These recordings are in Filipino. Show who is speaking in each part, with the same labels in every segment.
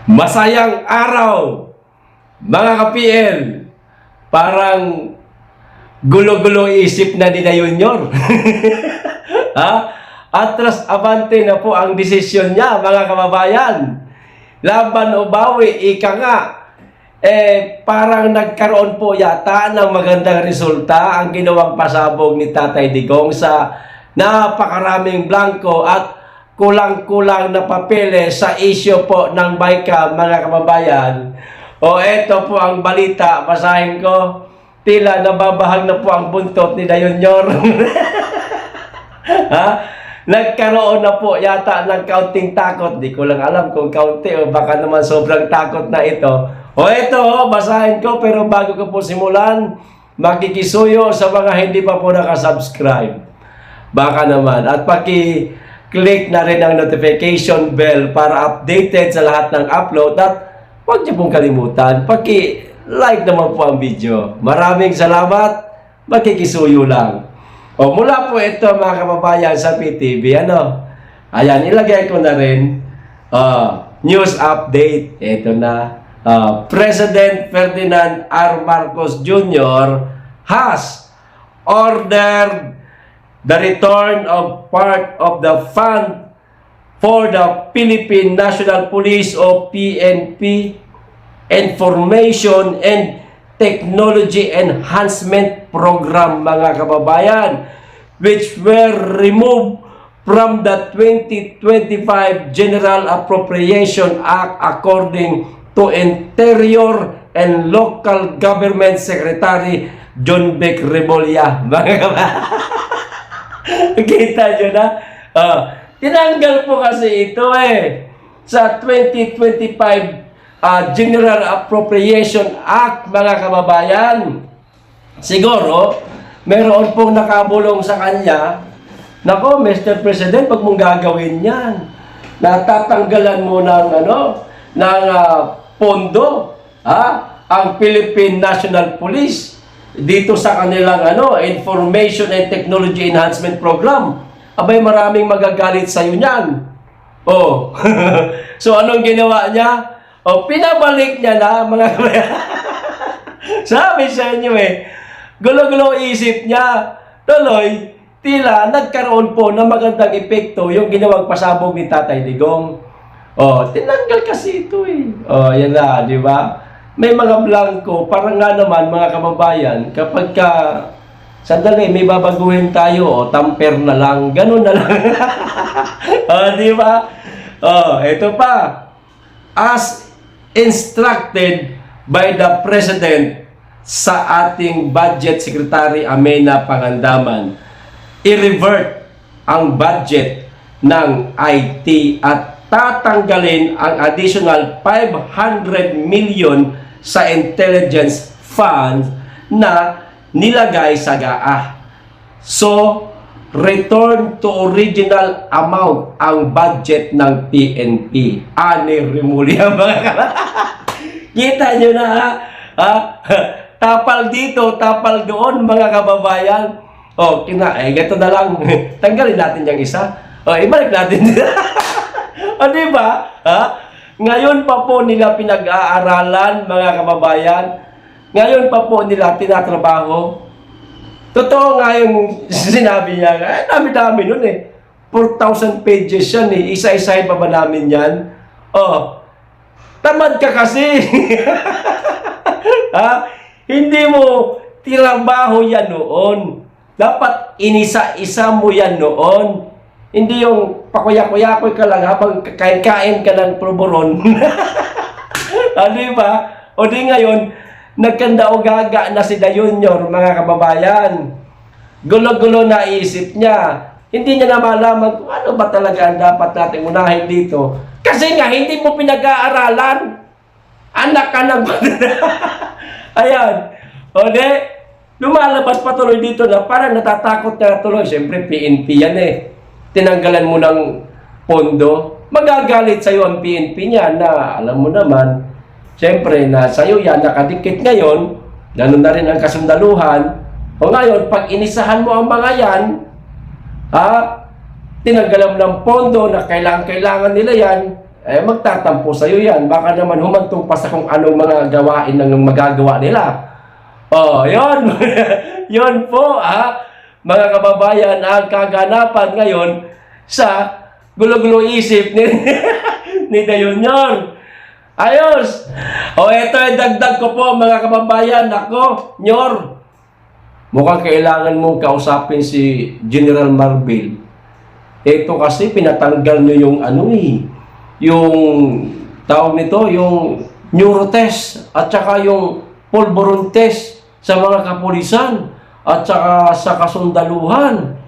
Speaker 1: Masayang araw, mga ka-PL. Parang gulo-gulo isip na ni Junior. Ha? Atras abante na po ang desisyon niya, mga kababayan. Laban o bawi, ika nga. Parang nagkaroon po yata ng magandang resulta ang ginawang pasabog ni Tatay Digong sa napakaraming blanco at kulang-kulang na papeles sa isyo po ng BICAM, mga kababayan. O eto po ang balita, basahin ko. Tila nababahag na po ang buntot ni Junior. Ha? Nagkaroon na po yata ng kaunting takot. Di ko lang alam kung kaunti o baka naman sobrang takot na ito. O eto, basahin ko, pero bago ko po simulan, makikisuyo sa mga hindi pa po nakasubscribe. Baka naman. At click na rin ang notification bell para updated sa lahat ng upload. At huwag niyo pong kalimutan, like naman po ang video. Maraming salamat, makikisuyo lang. O mula po ito, mga kababayan, sa PTV, ayan, ilagay ko na rin news update. Ito na. President Ferdinand R. Marcos Jr. has ordered the return of part of the fund for the Philippine National Police o PNP Information and Technology Enhancement Program, mga kababayan, which were removed from the 2025 General Appropriation Act according to Interior and Local Government Secretary John Beck Rebolya. Mga kababayan, kita nyo na? Tinanggal po kasi ito sa 2025 General Appropriation Act, mga kababayan. Siguro, meron pong nakabulong sa kanya, nako, Mr. President, pag mong gagawin yan, natatanggalan mo ng, pondo, ang Philippine National Police, dito sa kanilang Information and Technology Enhancement Program. Abay, maraming magagalit sa iyo niyan. Oh. So anong ginawa niya? Pinabalik niya na, mga sabi sa inyo gulo-gulo isip niya. Tuloy, tila nagkaroon po ng magandang epekto yung ginawang pasabog ni Tatay Digong. Tinanggal kasi ito yan na, di ba? May mga blanco, parang nga naman, mga kababayan, kapag sandali, may babaguhin tayo, tamper na lang, ganun na lang. Di ba? Ito pa. As instructed by the President sa ating Budget Secretary Amenah Pangandaman, i-revert ang budget ng IT at tatanggalin ang additional 500 million sa intelligence fund na nilagay sa GAA. So, return to original amount ang budget ng PNP. Ani Remulla, mga kita nyo na, tapal dito, tapal doon, mga kababayan. Ganito na lang. Tanggalin natin yung isa. Ibalik natin. Diba? Ngayon pa po nila pinag-aaralan, mga kababayan. Ngayon pa po nila tinatrabaho. Totoo nga yung sinabi niya. Dami-dami nun 4,000 pages yan Isa-isahin pa ba namin yan? Tamad ka kasi. Hindi mo tirabaho yan noon. Dapat inisa-isa mo yan noon. Hindi yung pakuya-kuya-kuy ka lang habang kain-kain ka ng pulburon. Diba? O di ngayon, nagkanda o gaga na si Junior, mga kababayan. Gulo-gulo na isip niya. Hindi niya na malaman kung ano ba talaga ang dapat natin unahin dito. Kasi nga, hindi mo pinag-aaralan. Anak ka ng Ayan. O di, lumalabas pa tuloy dito na parang natatakot na tuloy. Siyempre, PNP yan Tinanggalan mo ng pondo. Magagalit sa'yo ang PNP niya na alam mo naman, siyempre na sa'yo yan, nakadikit ngayon, ganun na rin ang kasundaluhan. O ngayon, pag inisahan mo ang mga yan, tinanggalan ng pondo na kailangan nila yan, magtatampo sa'yo yan. Baka naman humantong pa sa kung anong mga gawain ng magagawa nila. Oh, yun. Yun po, mga kababayan, ang kaganapan ngayon sa gulo-gulo isip ni, ni Junior. Ayos! O, ito ay dagdag ko po, mga kababayan. Ako, Nyor, mukhang kailangan mong kausapin si General Marbil. Ito kasi pinatanggal nyo yung yung tawag nito, yung neurotest at saka yung pulburon test sa mga kapulisan at saka sa kasundaluhan.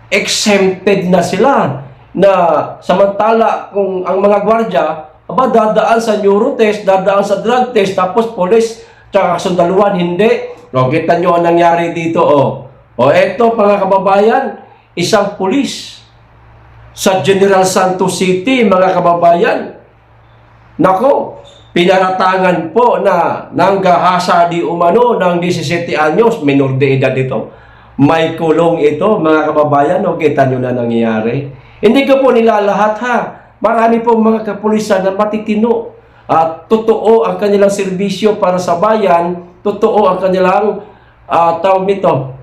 Speaker 1: Exempted na sila na samantala kung ang mga gwardya dadaan sa neurotest, dadaan sa drug test, tapos police tsaka kasundaluhan hindi. O, kita nyo ang nangyari dito. O, eto mga kababayan, isang pulis sa General Santos City, mga kababayan. Nako, pinaratangan po na nanggahasa di umano ng 17 anyos, minor de edad ito. May kulong ito, mga kababayan. O, kita nyo na nangyayari. Hindi ko po nilalahat Marami pong mga kapulisan na matitino at totoo ang kanilang serbisyo para sa bayan, totoo ang kanilang tawag nito,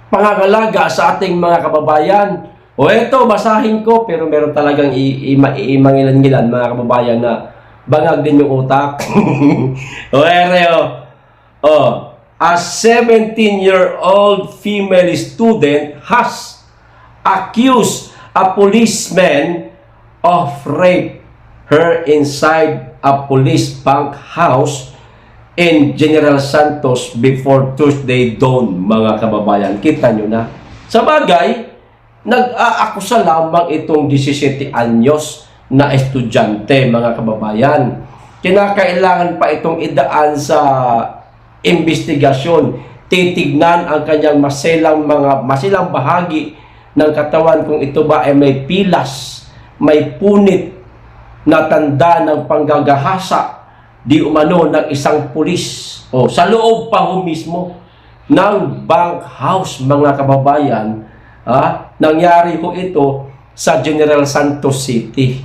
Speaker 1: pangangalaga sa ating mga kababayan. O eto, basahin ko, pero meron talagang imangilan-ngilan, mga kababayan, na bangag din yung utak. A 17-year-old female student has accused a policeman of rape her inside a police bunkhouse in General Santos before Tuesday dawn, mga kababayan. Kita nyo na. Sa bagay, nag-aakusa lamang itong 17 anyos na estudyante, mga kababayan. Kinakailangan pa itong idaan sa investigasyon. Titignan ang kanyang masilang bahagi ng katawan kung ito ba ay may pilas, may punit na tanda ng panggagahasa di umano ng isang pulis o sa loob pa mismo ng bunkhouse, mga kababayan. Nangyari ko ito sa General Santos City.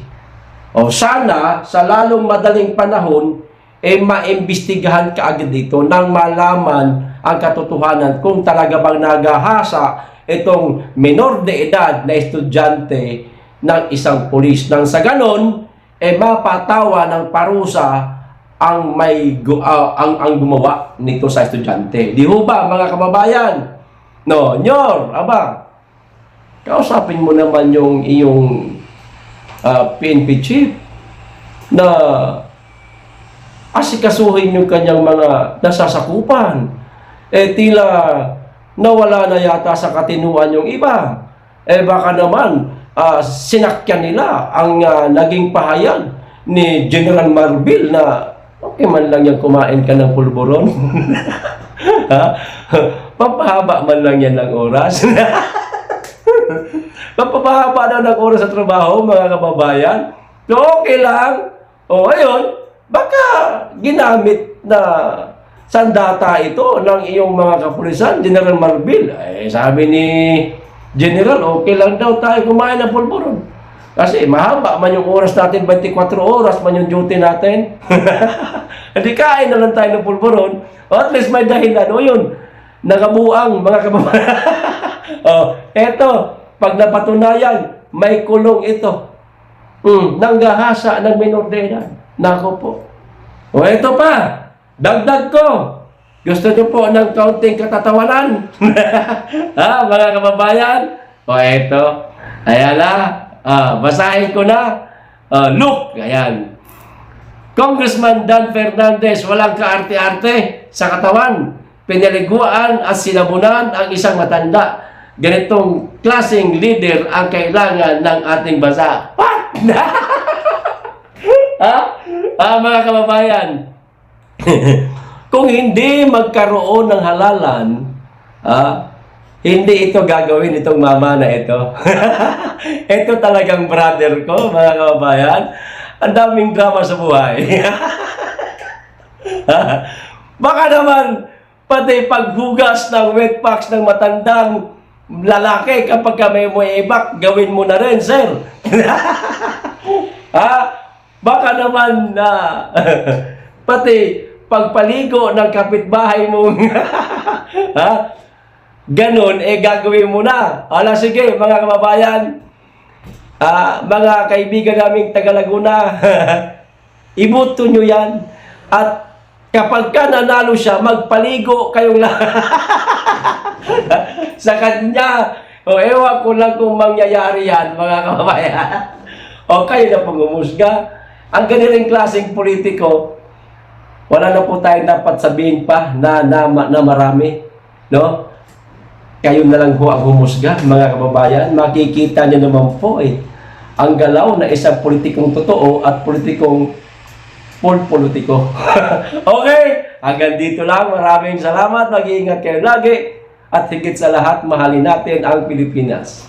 Speaker 1: O sana sa lalong madaling panahon maimbestigahan kaagad dito nang malaman ang katotohanan kung talaga bang nagahasa itong minor de edad na estudyante ng isang pulis. Nang sa ganon, mapatawa ng parusa ang ang gumawa nito sa estudyante. Di ho ba, mga kababayan? No, Nyor, kausapin mo naman yung iyong PNP chief na asikasuhin yung kanyang mga nasasakupan. Tila nawala na yata sa katinuan yung iba. Baka naman sinakyan nila ang naging pahayag ni General Marbil na okay man lang yan kumain ka ng pulburon. Papahaba man lang yan ng oras. Papahaba daw ng oras sa trabaho, mga kababayan. So, okay lang. Ayun, baka ginamit na sandata ito ng iyong mga kapulisan, General Marbil. Sabi ni General, okay lang daw tayo kumain ng pulburon. Kasi mahaba man yung oras natin, 24 oras man yung duty natin. Hindi kain na lang tayo ng pulburon. At least may dahilan. Yun, nakabuang, mga kababayan. Eto, pag napatunayan, may kulong ito. Nanggahasa ng minor de edad. Nako po. Eto pa, dagdag ko. Gusto nyo po ng kaunting katatawanan? Mga kababayan? Eto. Ayan na. Basahin ko na. Look. Ayan. Congressman Dan Fernandez, walang kaarte-arte sa katawan. Pinaliguan at sinabunan ang isang matanda. Ganitong klaseng leader ang kailangan ng ating bansa. What? Mga kababayan. Kung hindi magkaroon ng halalan, hindi ito gagawin itong mama na ito. Ito talagang brother ko, mga kababayan. Ang daming drama sa buhay. Baka naman, pati paghugas ng wet packs ng matandang lalaki kapag may ibak, gawin mo na rin, sir. Ha? Baka naman na pati pagpaligo ng kapitbahay mo, ha? Ganon, gagawin mo na. Ala, sige, mga kababayan, mga kaibigan naming taga Laguna, iboto nyo yan. At kapag ka nanalo siya, magpaligo kayong lahat sa kanya. O, ewan ko lang kung mangyayari yan, mga kababayan. O, kayo na pong umusga. Ang ganilang klaseng politiko, wala na po tayo dapat sabihin pa na marami. No? Kayo na lang po ang humusga, mga kababayan. Makikita niyo naman po ang galaw na isang politikong totoo at politikong politiko. Okay, hanggang dito lang. Maraming salamat. Mag-iingat kayo lagi. At higit sa lahat, mahalin natin ang Pilipinas.